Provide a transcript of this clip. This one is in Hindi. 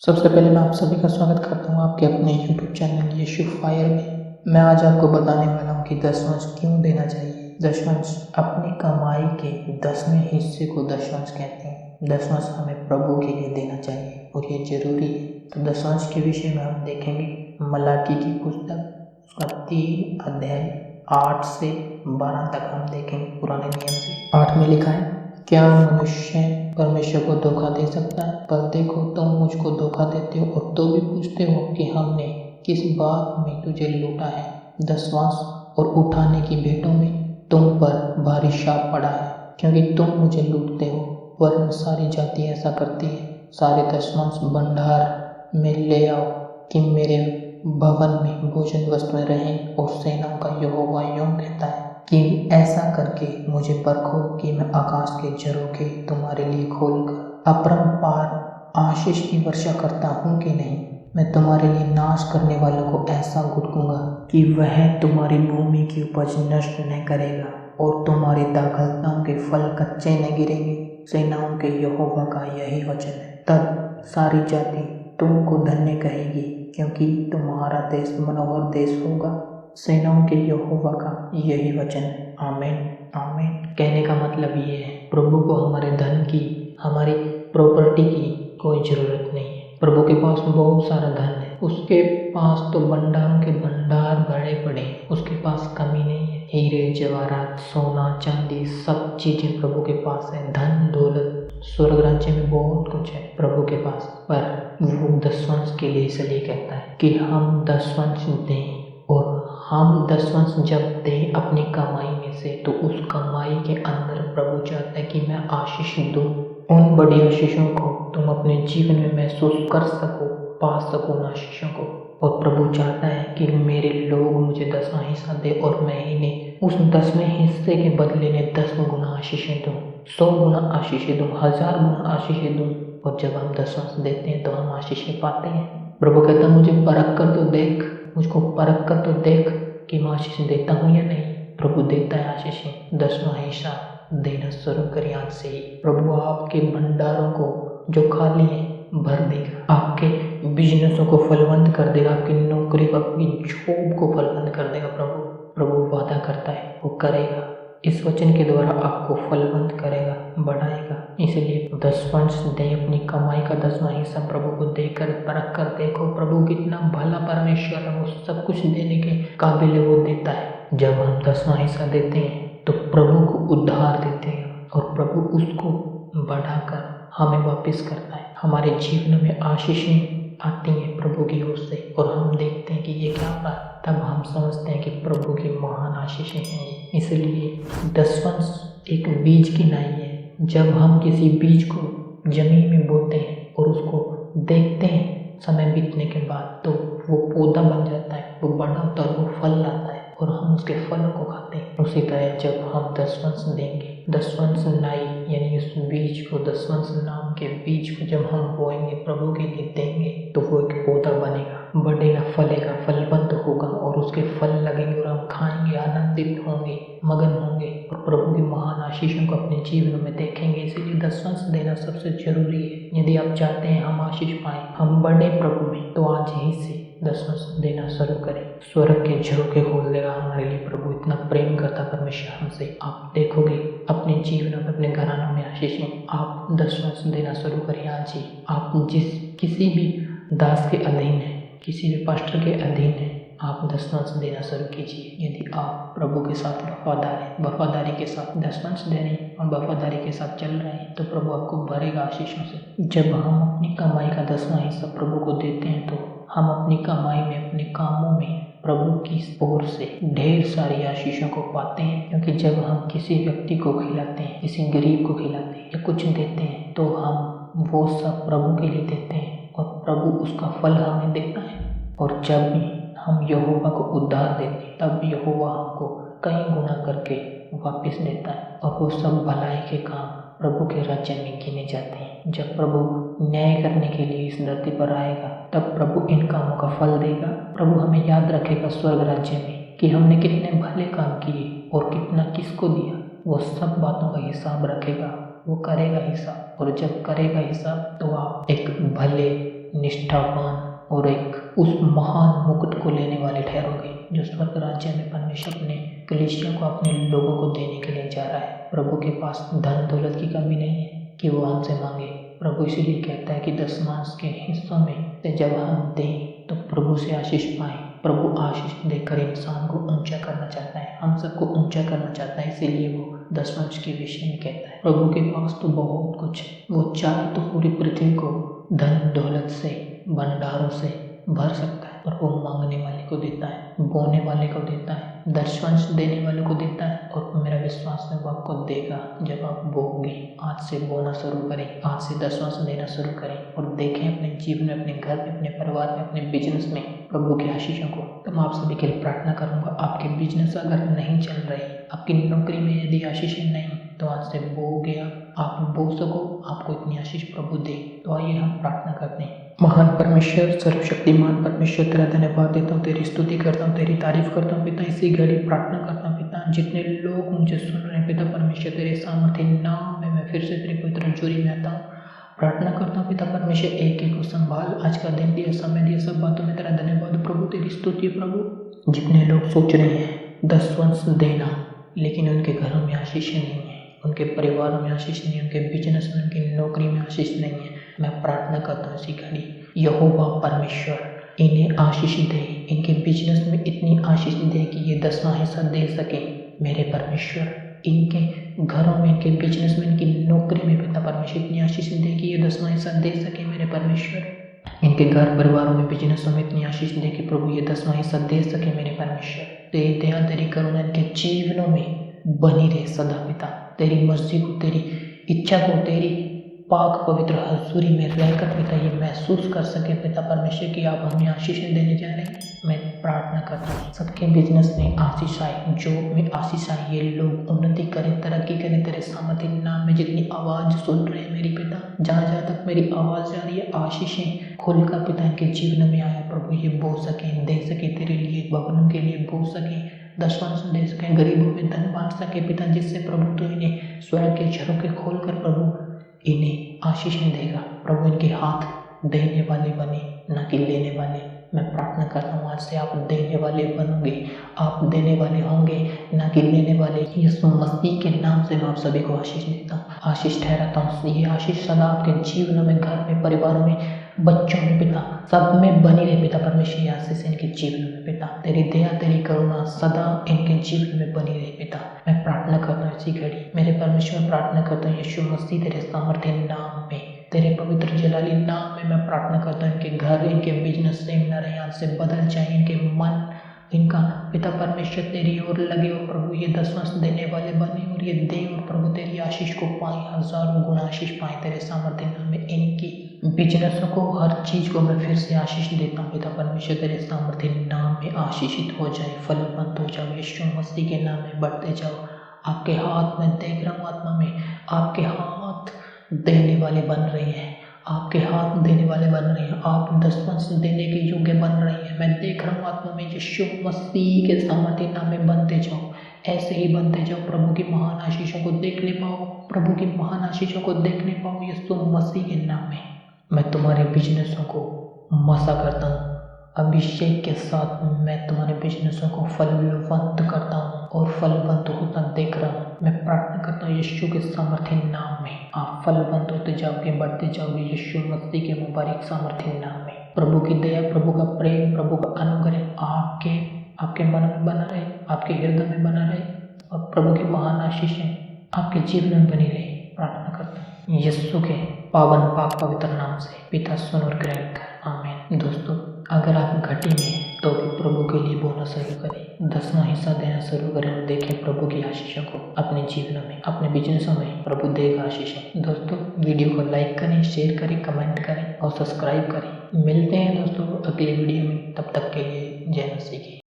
सबसे पहले मैं आप सभी का स्वागत करता हूँ आपके अपने YouTube चैनल यीशु फायर में। मैं आज आपको बताने वाला हूँ कि दशमांश क्यों देना चाहिए। दशमांश अपनी कमाई के 10वें हिस्से को दशमांश कहते हैं। दशमांश हमें प्रभु के लिए देना चाहिए और ये जरूरी है। तो दशमांश के विषय में हम देखेंगे मलाकी की पुस्तक उसका 3 अध्याय 8 से 12 तक हम देखेंगे। पुराने नियम से 8 में लिखा है, क्या मनुष्य परमेश्वर को धोखा दे सकता है? पर देखो, तुम मुझको धोखा देते हो और तो भी पूछते हो कि हमने किस बात में तुझे लूटा है। दशमांश और उठाने की भेंटों में तुम पर भारी शाप पड़ा है, क्योंकि तुम मुझे लूटते हो। वरन सारी जाति ऐसा करती है। सारे दशमांश भंडार में ले आओ कि मेरे भवन में भोजन वस्तुएं रहें। और सेनाओं का यहोवा यूं कहता है कि ऐसा करके मुझे परखो कि मैं आकाश के झरोखे तुम्हारे लिए खोलकर अपरंपार आशीष की वर्षा करता हूँ कि नहीं। मैं तुम्हारे लिए नाश करने वालों को ऐसा घुटकूंगा कि वह तुम्हारी भूमि की उपज नष्ट न करेगा और तुम्हारी दाखलताओं के फल कच्चे न गिरेंगे। सेनाओं के यहोवा का यही वचन है। तब सारी जाति तुमको धन्य कहेगी, क्योंकि तुम्हारा देश मनोहर देश होगा। सेनाओं के यहोवा का यही वचन है। आमीन आमीन। कहने का मतलब ये है, प्रभु को हमारे धन की, हमारी प्रॉपर्टी की कोई ज़रूरत नहीं है। प्रभु के पास बहुत सारा धन है। उसके पास तो भंडारों के भंडार भरे पड़े हैं। उसके पास कमी नहीं है। हीरे जवाहरात, सोना चांदी, सब चीज़ें प्रभु के पास है। धन दौलत स्वर्ग राज्य में बहुत कुछ है प्रभु के पास। पर वो दशमांश के लिए इसलिए कहता है कि हम दशमांश दें। और हम दशमांश जब दें अपनी कमाई में से, तो उस कमाई के अंदर प्रभु चाहता है कि मैं आशीष दूं। उन बड़ी आशीषों को तुम अपने जीवन में महसूस कर सको, पा सको उन आशीषों को। और प्रभु चाहता है कि मेरे लोग मुझे 10वां हिस्सा दे और मैं इन्हें उस 10वें हिस्से के बदले में 10 गुना आशीषें दूं, 100 गुना आशीषें दूं, 1000 गुना आशीषें दूं। और जब हम दशमांश देते हैं तो हम आशीषें पाते हैं। प्रभु कहता है, मुझे परख कर तो देख, मुझको परख कर तो देख कि मैं आशीष देता हूँ या नहीं। प्रभु देता है आशीषें। 10वां हिस्सा देना शुरू करिए आज से ही। प्रभु आपके भंडारों को जो खाली है भर देगा। आपके बिजनेसों को फलवंत कर देगा। आपकी नौकरी को, आपकी जॉब को फलवंत कर देगा। प्रभु वादा करता है, वो करेगा। इस वचन के द्वारा आपको फलवंत करेगा, बढ़ाएगा। इसलिए दशमांश दें, अपनी कमाई का 10वां हिस्सा प्रभु को देकर परख कर देखो। प्रभु कितना भला परमेश्वर है, वो सब कुछ देने के काबिल है, वो देता है। जब हम 10वां हिस्सा देते हैं तो प्रभु को उद्धार देते हैं और प्रभु उसको बढ़ाकर हमें वापस करता है। हमारे जीवन में आशीषें आती हैं प्रभु की ओर से और हम देखते हैं कि ये क्या हो रहा है। तब हम समझते हैं कि प्रभु की महान आशीषें हैं। इसलिए दशमांश एक बीज की नाई है। जब हम किसी बीज को जमीन में बोते हैं और उसको देखते हैं समय बीतने के बाद, तो वो पौधा बन जाता है, वो बड़ा होता है, वो फल लाता है और हम उसके फलों को खाते हैं। उसी तरह जब हम दशमांश देंगे, दशमांश नाई यानी उस बीज को, दशमांश नाम के बीज को जब हम बोएंगे, प्रभु के लिए देंगे, तो वो एक पौधा बनेगा, बढ़ेगा, फलेगा, फलवंत होगा और उसके फल लगेंगे और हम खाएंगे, आनंदित होंगे, मगन होंगे और प्रभु की महान आशीषों को अपने जीवन में देखेंगे। इसीलिए दशमांश देना सबसे जरूरी है। यदि आप चाहते हैं हम आशीष पाएं, हम बढ़े प्रभु में, तो आज ही से दशमांश देना शुरू करें। स्वर्ग के झरोखे खोल देगा हमारे लिए। प्रभु इतना प्रेम करता परमेश्वर हमसे। आप देखोगे अपने जीवन में, अपने घरानों में आशीषें। आप दशमांश देना शुरू करें आज ही। आप किसी भी दास के अधीन है, किसी भी पास्टर के अधीन है, आप दशमांश देना शुरू कीजिए। यदि आप प्रभु के साथ वफादारी के साथ दशमांश देने और वफादारी के साथ चल रहे हैं, तो प्रभु आपको भरेगा आशीषों से। जब हम अपनी कमाई का 10वां हिस्सा प्रभु को देते हैं, तो हम अपनी कमाई में, अपने कामों में प्रभु की ओर से ढेर सारी आशीषों को पाते हैं। क्योंकि जब हम किसी व्यक्ति को खिलाते हैं, किसी गरीब को खिलाते हैं या कुछ देते हैं, तो हम वो सब प्रभु के लिए देते हैं और प्रभु उसका फल हमें देता है। और जब भी हम यहोवा को उद्धार देते हैं, तब यहोवा हमको कई गुना करके वापस देता है और वो सब भलाई के काम प्रभु के राज्य में गिने जाते हैं। जब प्रभु न्याय करने के लिए इस धरती पर आएगा, तब प्रभु इन कामों का फल देगा। प्रभु हमें याद रखेगा स्वर्ग राज्य में कि हमने कितने भले काम किए और कितना किसको दिया। वो सब बातों का हिसाब रखेगा, वो करेगा हिसाब। और जब करेगा हिसाब, तो आप एक भले निष्ठावान और एक उस महान मुकुट को लेने वाले ठहरोगे जो स्वर्ग राज्य में परमेश्वर अपने कलीसिया को, अपने लोगों को देने के लिए जा रहा है। प्रभु के पास धन दौलत की कमी नहीं है कि वो हमसे मांगे। प्रभु इसीलिए कहता है कि दशमांश के हिस्सों में से जब हम दें तो प्रभु से आशीष पाएं। प्रभु आशीष देकर इंसान को ऊंचा करना चाहता है, हम सबको ऊंचा करना चाहता है, इसीलिए वो दशमांश के विषय में कहता है। प्रभु के पास तो बहुत कुछ, वो चाहे तो पूरी पृथ्वी को धन दौलत से, भंडारों से भर सकता है, और वो मांगने वाले को देता है, बोने वाले को देता है, दशमांश देने वाले को देता है। और मेरा विश्वास है वो आपको देगा जब आप बोओगे। आज से बोना शुरू करें, आज से दशमांश देना शुरू करें और देखें अपने जीवन में, अपने घर में, अपने परिवार में, अपने बिजनेस में प्रभु की आशीषों को। तो मैं आप सभी के लिए प्रार्थना करूंगा, आपके बिजनेस अगर नहीं चल रहे, आपकी नौकरी में यदि आशीषें नहीं, तो आज से बोओगे आप बो सको, आपको इतनी आशीष प्रभु दे। तो आइए हम प्रार्थना करते हैं। महान परमेश्वर, सर्वशक्तिमान परमेश्वर, तेरा धन्यवाद देता हूँ, तेरी स्तुति करता हूँ, तेरी तारीफ करता हूँ पिता। इसी घड़ी प्रार्थना करता हूँ पिता, जितने लोग मुझे सुन रहे हैं पिता परमेश्वर, तेरे सामर्थ्य नाम में मैं फिर से तेरी पवित्र हजूरी में आता हूँ। प्रार्थना करता हूँ पिता परमेश्वर, एक एक को संभाल, आज का दिन दिया, समय दिया, सब बातों में तेरा धन्यवाद प्रभु, तेरी स्तुति प्रभु। जितने लोग सोच रहे हैं दशमांश देना, लेकिन उनके घरों में आशीष नहीं है, उनके परिवारों में आशीष नहीं है, उनके बिजनेस में, उनकी नौकरी में आशीष नहीं है, मैं प्रार्थना करता हूँ इसी घड़ी, यहोवा परमेश्वर इन्हें आशीष दे, इनके बिजनेस में इतनी आशीष दे कि ये 10वां हिस्सा दे सके। मेरे परमेश्वर, इनके घरों में, इनके बिजनेस में, इनकी नौकरी में पिता परमेश्वर इतनी आशीष दे कि ये 10वां हिस्सा दे सके। मेरे परमेश्वर, इनके घर परिवारों में, बिजनेसों में इतनी आशीष दे कि प्रभु ये 10वां हिस्सा दे सके। मेरे परमेश्वर, तेरी दया, तेरी करुणा इनके जीवनों में बनी रहे सदा पिता। तेरी मर्जी को, तेरी इच्छा को, तेरी पाक पवित्र हजूरी में रहकर पिता ये महसूस कर सके पिता परमेश्वर कि आप हमें आशीषें देने जा रहे हैं। मैं प्रार्थना करता हूँ सबके बिजनेस में आशीष आए, जॉब में आशीष आए, ये लोग उन्नति करें, तरक्की करें तेरे सामर्थ्य नाम में। जितनी आवाज़ सुन रहे हैं मेरी पिता, जहाँ जहाँ तक मेरी आवाज़ जा रही है, आशीषें खुलकर पिता इनके जीवन में आए प्रभु, ये बो सकें, दे सके तेरे लिए, भवनों के लिए बो सकें, दशमांश दे सकें, गरीबों में धन बांट सके पिता, जिससे प्रभु तो इन्हें स्वर्ग के झरोखे खोलकर प्रभु इन्हें आशीषें देगा प्रभु। इनके हाथ देने वाले बने, न कि लेने वाले। मैं प्रार्थना करता हूँ आज से आप देने वाले बनोगे, आप देने वाले होंगे, न कि लेने वाले। यीशु मसीह के नाम से मैं आप सभी को आशीष देता हूँ, आशीष ठहराता हूँ। ये आशीष सदा आपके जीवन में, घर में, परिवार में, बच्चों में पिता, सब में बनी रहे पिता परमेश्वर। आशीष इनके जीवन में पिता, तेरी दया, तेरी करुणा सदा इनके जीवन में बनी रहे पिता। मैं प्रार्थना करता हूँ इसी घड़ी मेरे परमेश्वर, प्रार्थना करता हूँ यीशु मसीह तेरे सामर्थ्य नाम में, तेरे पवित्र जलाली नाम में मैं प्रार्थना करता हूँ। इनके घर, इनके बिजनेस से न रहे, आज से बदल जाए इनके मन, इनका पिता परमेश्वर तेरी ओर लगे और प्रभु ये दशमांश देने वाले बने और ये दे और प्रभु तेरी आशीष को पाए, हजारों गुना आशीष पाए तेरे सामर्थ्य नाम में। इनकी बिजनेसों को, हर चीज को मैं फिर से आशीष देता हूँ पिता परमेश्वर, तेरे सामर्थ्य नाम में आशीषित हो जाए, फलवंत हो जाओ, यीशु मसीह के नाम में बढ़ते जाओ। आपके हाथ में देख रहा हूँ आत्मा में, आपके हाथ देने वाले बन रहे हैं, आपके हाथ देने वाले बन रहे हैं, आप दशमांश देने के योग्य बन रहे हैं। मैं देख रहा हूँ आत्मा में, यीशु मसीह के सामर्थ्य नाम में बनते जाओ, ऐसे ही बनते जाओ, प्रभु की महान आशीषों को देखने पाओ, प्रभु की महान आशीषों को देखने पाओ यीशु मसीह के नाम में। मैं तुम्हारे बिजनेसों को मसा करता हूँ, अभिषेक के साथ मैं तुम्हारे बिजनेसों को फलवंत करता हूँ और फलवंत होता देख रहा हूँ। मैं प्रार्थना करता हूँ यीशु के सामर्थ्य नाम में, आप फलवंत होते जाओगे, बढ़ते जाओगे यीशु मसीह के मुबारक सामर्थ्य नाम में। प्रभु की दया, प्रभु का प्रेम, प्रभु का अनुग्रह आपके मन में बना रहे, आपके हृदय में बना रहे और प्रभु की महान आशीषें आपके जीवन में बनी रहे। प्रार्थना करता हूँ यीशु के पावन पाक पवित्र नाम से, पिता सुन और ग्रहण कर, आमीन। दोस्तों, अगर आप घटी में तो भी प्रभु के लिए बोलना शुरू करें, 10वां हिस्सा देना शुरू करें और देखें प्रभु की आशीषों को अपने जीवन में, अपने बिजनेसों में प्रभु देगा आशीषें। दोस्तों, वीडियो को लाइक करें, शेयर करें, कमेंट करें और सब्सक्राइब करें। मिलते हैं दोस्तों अगले वीडियो में, तब तक के लिए जय मसीह की।